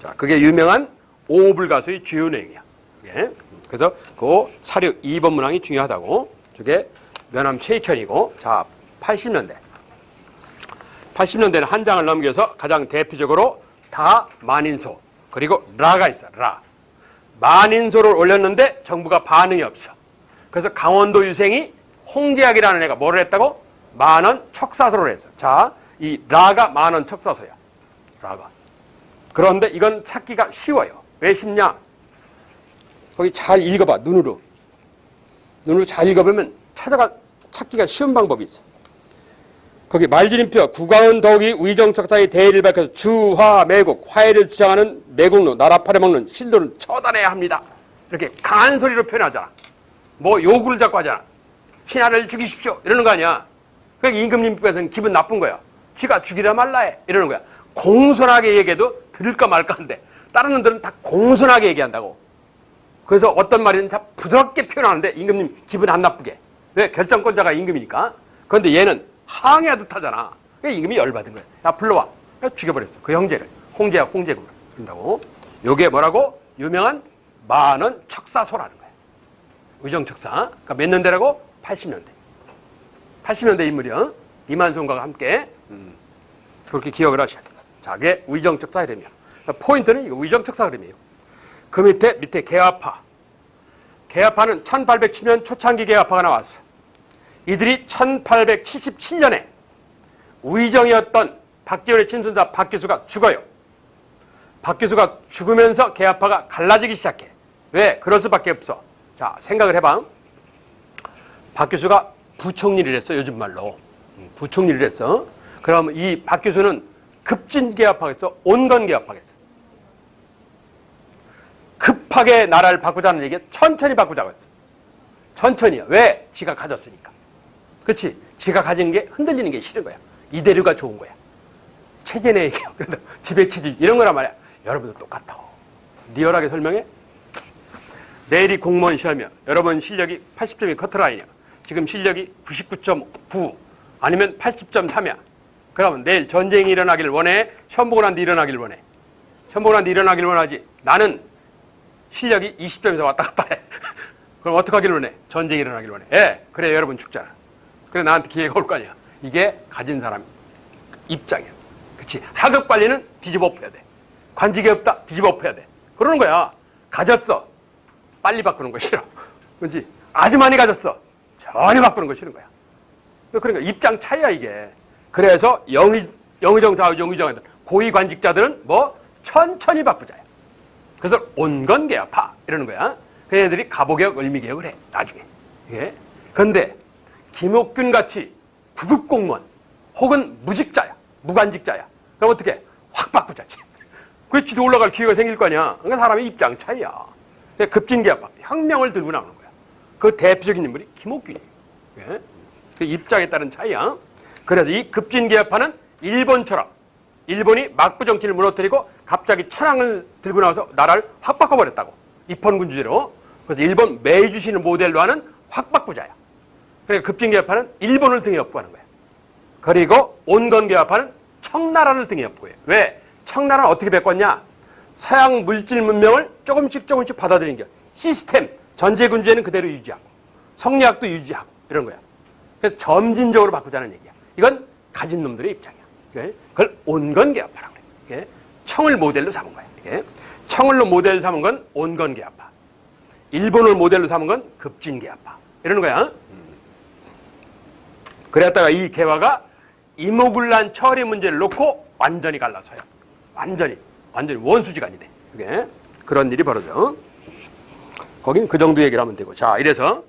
자, 그게 유명한 오불가수의 주요 내용이야. 예. 그래서 그 사료 2번 문항이 중요하다고. 저게 면함 최익현이고. 자, 80년대. 80년대는 한 장을 넘겨서 가장 대표적으로 다 만인소 그리고 라가 있어. 라. 만인소를 올렸는데 정부가 반응이 없어. 그래서 강원도 유생이 홍제학이라는 애가 뭐를 했다고? 만원 척사소를 했어. 자, 이 라가 만원 척사소야. 라가. 그런데 이건 찾기가 쉬워요. 왜 쉽냐? 거기 잘 읽어봐. 눈으로. 눈으로 잘 읽어보면 찾기가 쉬운 방법이 있어. 거기 말줄임표 구가은 더욱이 위정척사의 대의를 밝혀서 주화 매국 화해를 주장하는 매국노 나라 팔아먹는 신도는 처단해야 합니다. 이렇게 강한 소리로 표현하잖아. 뭐 요구를 자꾸 하잖아. 신하를 죽이십시오 이러는 거 아니야. 그러니까 임금님께서는 기분 나쁜 거야. 지가 죽이라 말라 해 이러는 거야. 공손하게 얘기해도 들을까 말까 한데 다른 놈들은 다 공손하게 얘기한다고. 그래서 어떤 말이든 다 부드럽게 표현하는데 임금님 기분 안 나쁘게. 왜? 결정권자가 임금이니까. 그런데 얘는 항해하듯 하잖아. 그러니까 임금이 열받은 거야. 야 불러와. 그러니까 죽여버렸어. 그 형제를. 홍제야 홍제국을. 그런다고. 요게 뭐라고? 유명한 만원 척사소라는 거야. 의정척사. 그러니까 몇 년대라고? 80년대. 80년대 인물이요. 이만송과 함께 그렇게 기억을 하셔야 돼요. 자, 그게 의정척사 흐름이야. 그러니까 포인트는 이거 의정척사 흐름이에요. 그 밑에 개화파. 개화파는 1807년 초창기 개화파가 나왔어. 이들이 1877년에 우의정이었던 박지원의 친손자 박기수가 죽어요. 박기수가 죽으면서 개화파가 갈라지기 시작해. 왜? 그럴 수밖에 없어. 자, 생각을 해봐. 박기수가 부총리를 했어. 요즘 말로. 부총리를 했어. 그럼 이 박기수는 급진개화파겠어? 온건개화파겠어? 급하게 나라를 바꾸자는 얘기야. 천천히 바꾸자고 했어. 천천히야. 왜? 지가 가졌으니까. 그렇지? 지가 가진 게 흔들리는 게 싫은 거야. 이대로가 좋은 거야. 체제내 얘기야. 그래도 지배체질 이런 거란 말이야. 여러분도 똑같아. 리얼하게 설명해. 내일이 공무원 시험이야. 여러분 실력이 80점이 커트라인이야. 지금 실력이 99.9 아니면 80.3이야. 그러면 내일 전쟁이 일어나길 원해? 시험 보고 난 뒤 일어나길 원해? 시험 보고 난 뒤 일어나길 원하지. 나는 실력이 20점에서 왔다 갔다 해. 그럼 어떻게 하길 원해? 전쟁이 일어나길 원해. 예, 그래 여러분 죽잖아. 그래 나한테 기회가 올 거 아니야. 이게 가진 사람 입장이야. 그렇지? 학업 관리는 뒤집어 엎어야 돼. 관직이 없다? 뒤집어 엎어야 돼. 그러는 거야. 가졌어. 빨리 바꾸는 거 싫어. 그렇지? 아주 많이 가졌어. 전혀 바꾸는 거 싫은 거야. 그러니까 입장 차이야 이게. 그래서 영의정, 좌의정, 고위 관직자들은 뭐 천천히 바꾸자요. 그래서 온건개화파 이러는 거야. 그 애들이 가보개혁, 을미개혁을 해 나중에. 예. 그런데 김옥균 같이 구급 공무원 혹은 무직자야, 무관직자야. 그럼 어떻게? 확 바꾸자지. 그 지도 올라갈 기회가 생길 거 아니야. 그러니까 사람의 입장 차이야. 급진개혁파, 혁명을 들고 나오는 거야. 그 대표적인 인물이 김옥균이에요. 예? 그 입장에 따른 차이야. 그래서 이 급진개혁파는 일본처럼 일본이 막부 정치를 무너뜨리고 갑자기 천황을 들고 나와서 나라를 확 바꿔버렸다고. 입헌군 주제로. 그래서 일본 메이주시를 모델로 하는 확 바꾸자야. 그러니까 급진개혁파는 일본을 등에 업고 하는 거야. 그리고 온건개혁파는 청나라를 등에 업고 해요. 왜? 청나라는 어떻게 바꿨냐? 서양 물질 문명을 조금씩 받아들이는 게 시스템, 전제군주에는 그대로 유지하고 성리학도 유지하고 이런 거야. 그래서 점진적으로 바꾸자는 얘기야. 이건 가진 놈들의 입장이야. 그걸 온건개화파라고 그래요. 청을 모델로 삼은 거예요. 청을 모델로 삼은 건 온건개화파. 일본을 모델로 삼은 건 급진개화파. 이러는 거야. 그랬다가 이 개화가 이모군란 처리 문제를 놓고 완전히 갈라서요. 완전히 원수지간이 돼. 그게 그런 일이 벌어져. 거긴 그 정도 얘기를 하면 되고. 자, 이래서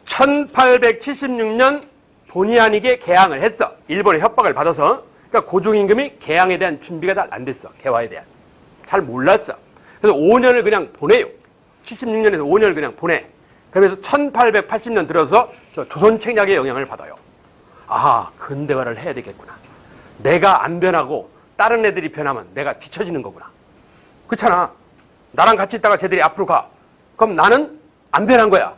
1876년 본의 아니게 개항을 했어. 일본의 협박을 받아서. 그러니까 고종임금이 개항에 대한 준비가 잘 안 됐어. 개화에 대한. 잘 몰랐어. 그래서 5년을 그냥 보내요. 76년에서 5년을 그냥 보내. 그러면서 1880년 들어서 조선 책략의 영향을 받아요. 아하, 근대화를 해야 되겠구나. 내가 안 변하고 다른 애들이 변하면 내가 뒤처지는 거구나. 그렇잖아. 나랑 같이 있다가 쟤들이 앞으로 가. 그럼 나는 안 변한 거야.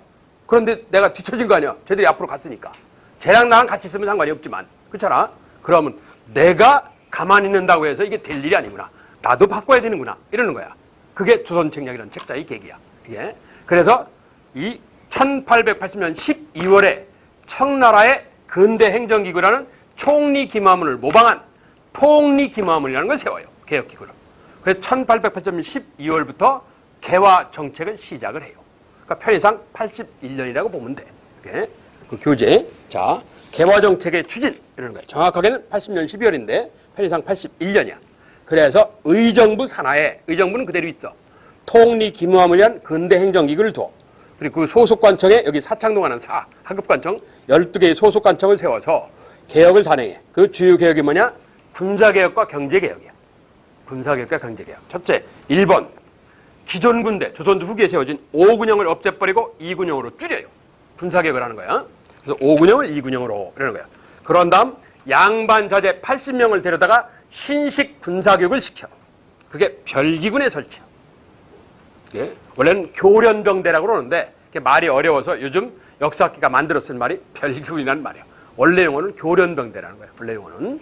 그런데 내가 뒤처진 거 아니야. 쟤들이 앞으로 갔으니까. 쟤랑 나랑 같이 있으면 상관이 없지만. 그렇잖아. 그러면 내가 가만히 있는다고 해서 이게 될 일이 아니구나. 나도 바꿔야 되는구나. 이러는 거야. 그게 조선책략이라는 책자의 계기야. 이게. 그래서 이 1880년 12월에 청나라의 근대행정기구라는 총리기마문을 모방한 통리기마문이라는 걸 세워요. 개혁기구를. 그래서 1880년 12월부터 개화 정책을 시작을 해요. 그러니까 편의상 81년이라고 보면 돼. 이게. 그 교재. 자, 개화 정책의 추진. 이러는 거예요. 정확하게는 80년 12월인데 편의상 81년이야. 그래서 의정부 산하에, 의정부는 그대로 있어. 통리기무화문이란 근대행정기구를 둬. 그리고 그 소속관청에 여기 사창동 하는 하급관청 12개의 소속관청을 세워서 개혁을 단행해. 그 주요 개혁이 뭐냐? 군사개혁과 경제개혁이야. 군사개혁과 경제개혁. 첫째, 1번. 기존 군대, 조선조 후기에 세워진 5군형을 없애버리고 2군형으로 줄여요. 군사개혁을 하는 거야. 그래서 5군형을 2군형으로 이러는 거야. 그런 다음 양반 자제 80명을 데려다가 신식 군사교육을 시켜. 그게 별기군에 설치야. 원래는 교련병대라고 그러는데 말이 어려워서 요즘 역사학계가 만들어 쓴 말이 별기군이라는 말이야. 원래 용어는 교련병대라는 거야. 원래 용어는.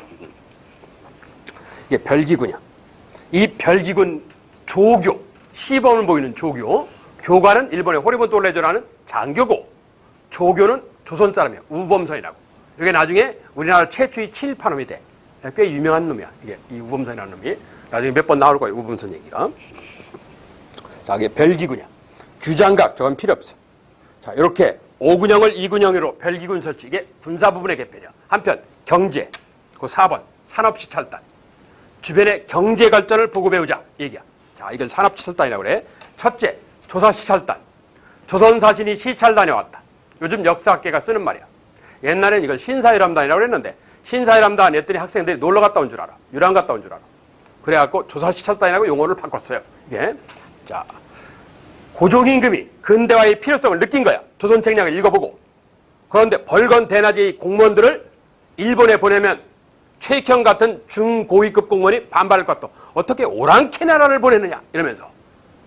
이게 별기군이야. 이 별기군 조교, 시범을 보이는 조교, 교관은 일본의 호리본 또레조라는 장교고, 조교는 조선 사람이야. 우범선이라고. 이게 나중에 우리나라 최초의 친일파놈이 돼. 꽤 유명한 놈이야. 이게 이 우범선이라는 놈이 나중에 몇 번 나올 거예요. 우범선 얘기가. 자, 이게 별기군이야. 규장각 저건 필요 없어. 자, 이렇게 5군형을 2군형으로 별기군 설치. 이게 군사 부분의 개편이야. 한편 경제, 그 4번 산업시 찰단. 주변의 경제 발전을 보고 배우자 얘기야. 자, 이걸 산업시 찰단이라고 그래. 첫째, 조사시 찰단. 조선사신이 시찰단에 왔다. 요즘 역사학계가 쓰는 말이야. 옛날엔 이걸 신사유람단이라고 그랬는데 신사유람단 했더니 학생들이 놀러 갔다 온 줄 알아. 유람 갔다 온 줄 알아. 그래갖고 조사시 찰단이라고 용어를 바꿨어요. 이게. 자, 고종임금이 근대화의 필요성을 느낀 거야. 조선 책략을 읽어보고. 그런데 벌건 대낮의 공무원들을 일본에 보내면 최익형 같은 중고위급 공무원이 반발할 것도 어떻게 오랑캐 나라를 보내느냐 이러면서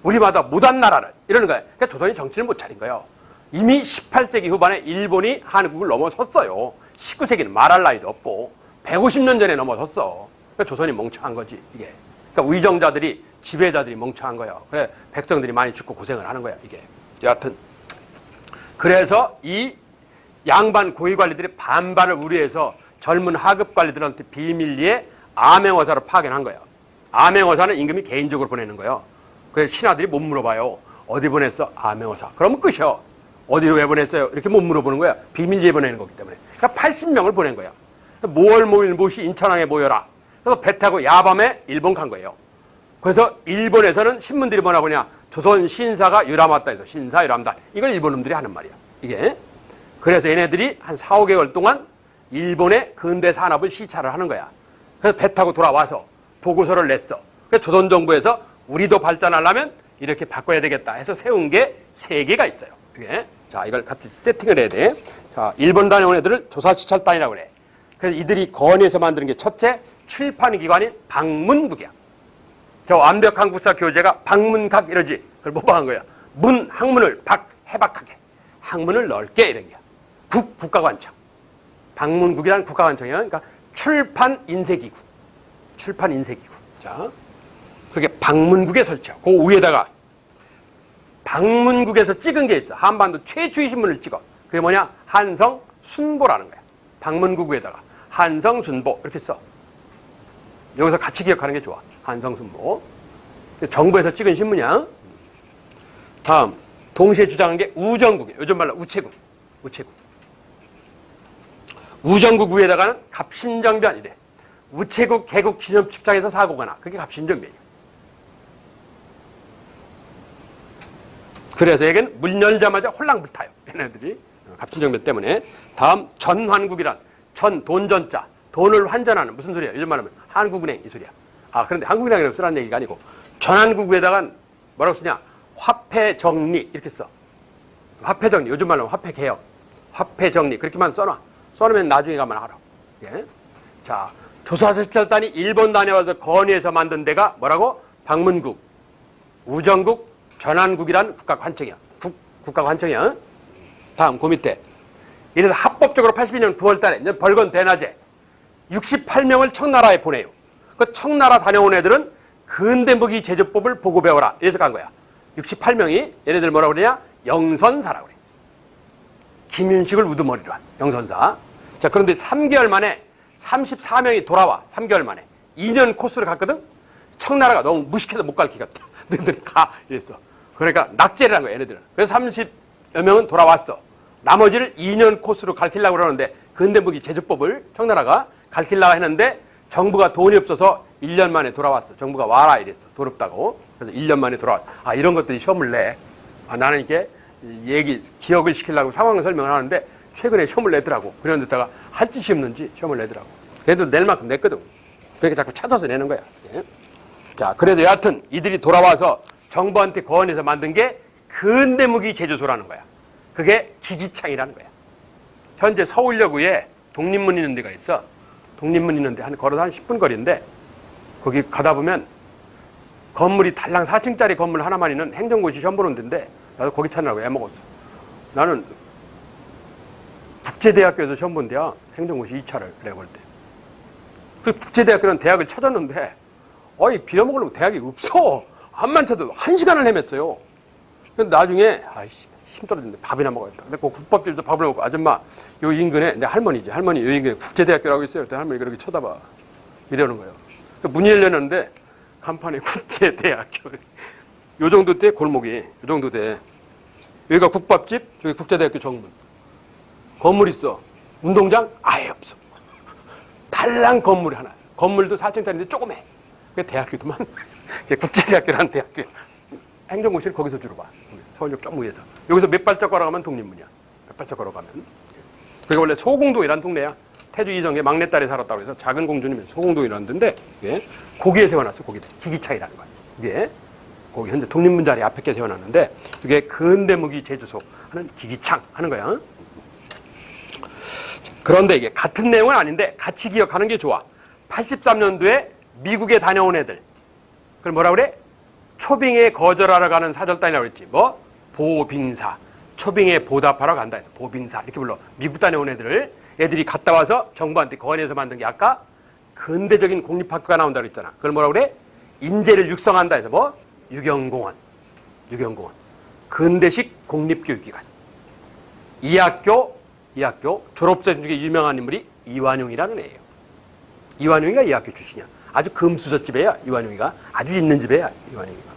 우리마다 못한 나라를 이러는 거야. 그러니까 조선이 정치를 못 차린 거예요. 이미 18세기 후반에 일본이 한국을 넘어섰어요. 19세기는 말할 나이도 없고 150년 전에 넘어섰어. 그러니까 조선이 멍청한 거지 이게. 그러니까 위정자들이 지배자들이 멍청한 거예요. 그래 백성들이 많이 죽고 고생을 하는 거야 이게. 여하튼 그래서 이 양반 고위관리들이 반발을 우려해서 젊은 하급 관리들한테 비밀리에 암행어사로 파견한 거예요. 암행어사는 임금이 개인적으로 보내는 거예요. 그래서 신하들이 못 물어봐요. 어디 보냈어? 암행어사. 그러면 끝이요. 어디로 왜 보냈어요? 이렇게 못 물어보는 거야. 비밀리에 보내는 거기 때문에. 그러니까 80명을 보낸 거야. 모월 모일 모시 인천항에 모여라. 그래서 배 타고 야밤에 일본 간 거예요. 그래서 일본에서는 신문들이 뭐라고 하냐. 조선 신사가 유람 왔다 해서 신사 유람단. 이걸 일본 놈들이 하는 말이야. 이게. 그래서 얘네들이 한 4, 5개월 동안 일본의 근대 산업을 시찰을 하는 거야. 그래서 배 타고 돌아와서 보고서를 냈어. 그래서 조선 정부에서 우리도 발전하려면 이렇게 바꿔야 되겠다 해서 세운 게 3개가 있어요. 이게. 자, 이걸 같이 세팅을 해야 돼. 자, 일본 다녀온 애들을 조사시찰단이라고 그래. 그래서 이들이 건의해서 만드는 게 첫째, 출판 기관인 방문국이야. 저 완벽한 국사 교재가 방문각 이러지. 그걸 모방한 거야. 문, 학문을 해박하게. 학문을 넓게 이런 거야. 국가관청. 방문국이라는 국가관청이야. 그러니까 출판 인쇄기구. 출판 인쇄기구. 자, 그게 방문국에 설치하고 그 위에다가 방문국에서 찍은 게 있어. 한반도 최초의 신문을 찍어. 그게 뭐냐? 한성순보라는 거야. 방문국 위에다가 한성순보 이렇게 써. 여기서 같이 기억하는 게 좋아. 한성순모. 정부에서 찍은 신문이야. 다음, 동시에 주장한 게 우정국이에요. 요즘 말로 우체국. 우체국. 우정국 위에다가는 갑신정변이래. 우체국 개국 기념 축장에서 사고가 나. 그게 갑신정변이야. 그래서 여기는 문 열자마자 홀랑불타요. 얘네들이. 갑신정변 때문에. 다음, 전환국이란 전 돈전자. 돈을 환전하는 무슨 소리야? 요즘 말하면 한국은행 이 소리야. 아, 그런데 한국은행이라고 쓰라는 얘기가 아니고 전환국 위에다가 뭐라고 쓰냐? 화폐정리 이렇게 써. 화폐정리. 요즘 말로 화폐개혁. 화폐정리. 그렇게만 써놔. 써놓으면 나중에 가면 알아. 예? 자, 조사설찰단이 일본 다녀와서 건의해서 만든 데가 뭐라고? 방문국, 우정국, 전환국이란 국가관청이야. 국가관청이야. 다음, 그 밑에. 이래서 합법적으로 82년 9월 달에 벌건 대낮에 68명을 청나라에 보내요. 그 청나라 다녀온 애들은 근대무기 제조법을 보고 배워라. 이래서 간 거야. 68명이 얘네들 뭐라고 그러냐? 영선사라고 그래. 김윤식을 우두머리로 한 영선사. 자, 그런데 3개월 만에 34명이 돌아와. 3개월 만에. 2년 코스를 갔거든? 청나라가 너무 무식해서 못 가르치겠다. 너희들 가. 이랬어. 그러니까 낙제를 한 거야, 얘네들은. 그래서 30여 명은 돌아왔어. 나머지를 2년 코스로 가르치려고 그러는데 근대무기 제조법을 청나라가 가르치려고 했는데 정부가 돈이 없어서 1년 만에 돌아왔어. 정부가 와라 이랬어. 돈 없다고. 그래서 1년 만에 돌아왔어. 아, 이런 것들이 시험을 내. 아, 나는 이게 기억을 시키려고 상황을 설명을 하는데 최근에 시험을 내더라고. 그런 데다가 할 짓이 없는지 시험을 내더라고. 그래도 낼 만큼 냈거든. 그렇게 자꾸 찾아서 내는 거야. 예? 자, 그래도 여하튼 이들이 돌아와서 정부한테 건의해서 만든 게 근대무기 제조소라는 거야. 그게 기기창이라는 거야. 현재 서울역에 독립문 있는 데가 있어. 독립문 있는데 걸어서 한 10분 거리인데 거기 가다 보면 건물이 달랑 4층짜리 건물 하나만 있는 행정고시 시험 보는 데인데 나도 거기 찾느라고 애먹었어. 나는 국제대학교에서 시험 본 데야. 행정고시 2차를 내가 볼 때. 그 국제대학교는 대학을 찾았는데 빌어먹으려고 대학이 없어. 암만 찾아도 1시간을 헤맸어요. 근데 나중에 아이씨 힘 떨어지는데 밥이나 먹어야겠다. 근데 그 국밥집에서 밥을 먹고 아줌마 요 인근에 내 할머니지. 할머니 요 인근에 국제대학교라고 있어요. 그때 할머니 그렇게 쳐다봐. 이러는 거예요. 문이 열렸는데 간판에 국제대학교. 요 정도 돼 골목이. 요 정도 돼. 여기가 국밥집, 여기 국제대학교 정문. 건물 있어. 운동장 아예 없어. 달랑 건물이 하나. 건물도 4층짜리인데 조그매. 그게 대학교도만. 국제대학교라는 대학교. 행정고시를 거기서 주로 봐. 서울역 좀 위에서. 여기서 몇 발짝 걸어가면 독립문이야. 몇 발짝 걸어가면. 그게 원래 소공동이란 동네야. 태주 이정의 막내딸이 살았다고 해서 작은 공주님이 소공동이라는 데인데, 거기에 세워놨어, 거기. 기기차이라는 거야. 이게, 거기 현재 독립문 자리 앞에 세워놨는데, 이게 근대무기 제조소 하는 기기창 하는 거야. 그런데 이게 같은 내용은 아닌데, 같이 기억하는 게 좋아. 83년도에 미국에 다녀온 애들. 그걸 뭐라 그래? 초빙에 거절하러 가는 사절단이라고 그랬지. 뭐? 보빙사. 초빙에 보답하러 간다 해서 보빙사. 이렇게 불러. 미국 다녀온 애들이 갔다 와서 정부한테 건의해서 만든 게 아까 근대적인 공립학교가 나온다고 그랬잖아. 그걸 뭐라고 그래? 인재를 육성한다 해서 뭐? 유경공원. 유경공원. 근대식 공립교육기관. 이 학교 졸업생 중에 유명한 인물이 이완용이라는 애예요. 이완용이가 이 학교 출신이야. 아주 금수저집애야, 이완용이가. 아주 있는 집애야, 이완용이가.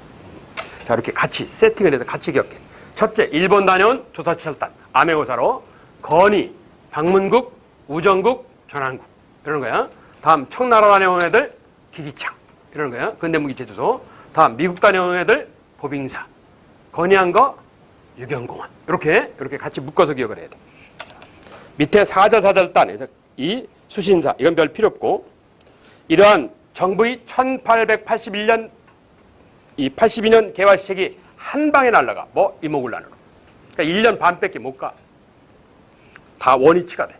자, 이렇게 같이 세팅을 해서 같이 기억해. 첫째, 일본 다녀온 조사철단, 암행어사로 건의, 방문국, 우정국, 전환국. 이러는 거야. 다음, 청나라 다녀온 애들, 기기창. 이러는 거야. 근대무기 제조소. 다음, 미국 다녀온 애들, 보빙사. 건의한 거, 유경공원. 이렇게 같이 묶어서 기억을 해야 돼. 밑에 사자사절단, 이 수신사. 이건 별 필요 없고. 이러한 정부의 1881년, 이 82년 개화시책이 한 방에 날라가. 뭐? 이모군란으로. 그러니까 1년 반밖에 못 가. 다 원위치가 돼.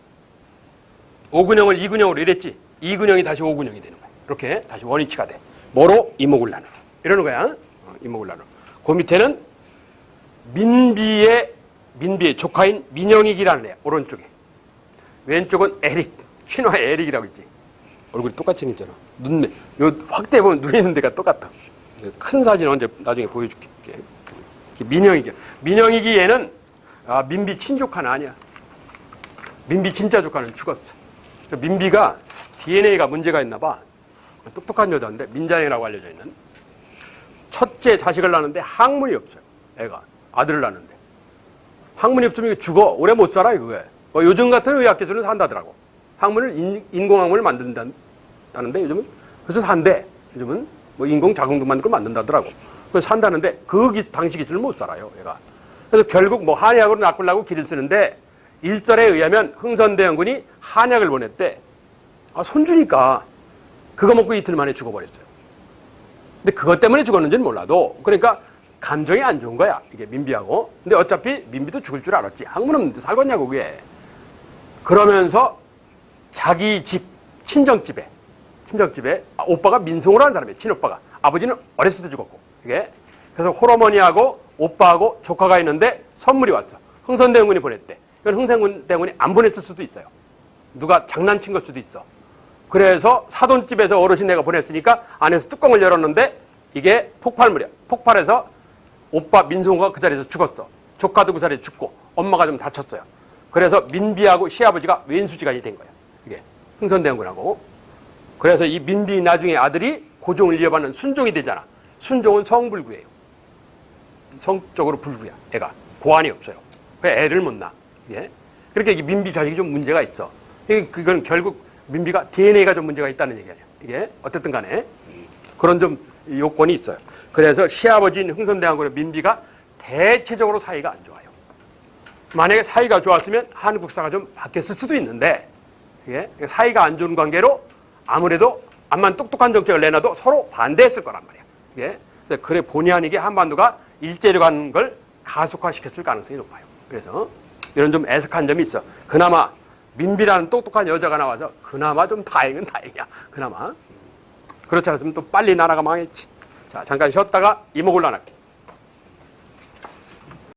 5군형을 2군형으로 이랬지. 2군형이 다시 5군형이 되는 거야. 이렇게 다시 원위치가 돼. 뭐로? 이모군란으로. 이러는 거야. 이모군란으로. 그 밑에는 민비의 조카인 민영익이라는 애야. 오른쪽에. 왼쪽은 에릭. 신화의 에릭이라고 있지. 얼굴이 똑같이 생겼잖아. 요 확대해 보면 눈 있는 데가 똑같아. 큰 사진 언제 나중에 보여줄게. 민영익이야. 민영익이 얘는 민비 친조카는 아니야. 민비 진짜 조카는 죽었어. 민비가 DNA가 문제가 있나 봐. 똑똑한 여자인데 민자영이라고 알려져 있는 첫째 자식을 낳는데 항문이 없어요. 애가 아들을 낳는데 항문이 없으면 이거 죽어. 오래 못 살아 그게. 요즘 같은 의학기술은 산다더라고. 항문을 인공항문을 만든다는데 요즘은 그래서 산대. 요즘은 뭐 인공 자궁도 만들고 만든다더라고. 그래서 산다는데 그 당시 기술은 못 살아요. 얘가. 그래서 결국 뭐 한약으로 낚으려고 길을 쓰는데 일설에 의하면 흥선대원군이 한약을 보냈대. 손주니까 그거 먹고 이틀 만에 죽어버렸어요. 근데 그것 때문에 죽었는지는 몰라도 그러니까 감정이 안 좋은 거야. 이게 민비하고. 근데 어차피 민비도 죽을 줄 알았지. 항문 없는데 살겠냐고 그게. 그러면서 자기 집, 친정집에 오빠가 민송을 하는 사람이에요. 친오빠가. 아버지는 어렸을 때 죽었고. 이게. 그래서 홀어머니하고 오빠하고 조카가 있는데 선물이 왔어. 흥선대원군이 보냈대. 이건 흥선대원군이 안 보냈을 수도 있어요. 누가 장난친 걸 수도 있어. 그래서 사돈집에서 어르신네가 보냈으니까 안에서 뚜껑을 열었는데 이게 폭발물이야. 폭발해서 오빠 민송호가 그 자리에서 죽었어. 조카도 그 자리에 죽고 엄마가 좀 다쳤어요. 그래서 민비하고 시아버지가 왼수지간이 된 거야. 이게 흥선대원군하고. 그래서 이 민비 나중에 아들이 고종을 이어받는 순종이 되잖아. 순종은 성불구예요. 성적으로 불구야. 애가 고안이 없어요. 그래서 애를 못 낳아. 예? 그러니까 이 민비 자식이 좀 문제가 있어. 그건 결국 민비가 DNA가 좀 문제가 있다는 얘기예요. 이게 어쨌든 간에 그런 좀 요건이 있어요. 그래서 시아버지인 흥선대원군의 민비가 대체적으로 사이가 안 좋아요. 만약에 사이가 좋았으면 한국사가 좀 바뀌었을 수도 있는데 예? 사이가 안 좋은 관계로 아무래도 암만 똑똑한 정책을 내놔도 서로 반대했을 거란 말이야. 예? 그래 본의 아니게 한반도가 일제로 가는 걸 가속화시켰을 가능성이 높아요. 그래서 이런 좀 애석한 점이 있어. 그나마 민비라는 똑똑한 여자가 나와서 그나마 좀 다행은 다행이야. 그나마. 그렇지 않았으면 또 빨리 나라가 망했지. 자, 잠깐 쉬었다가 이목을 나눌게.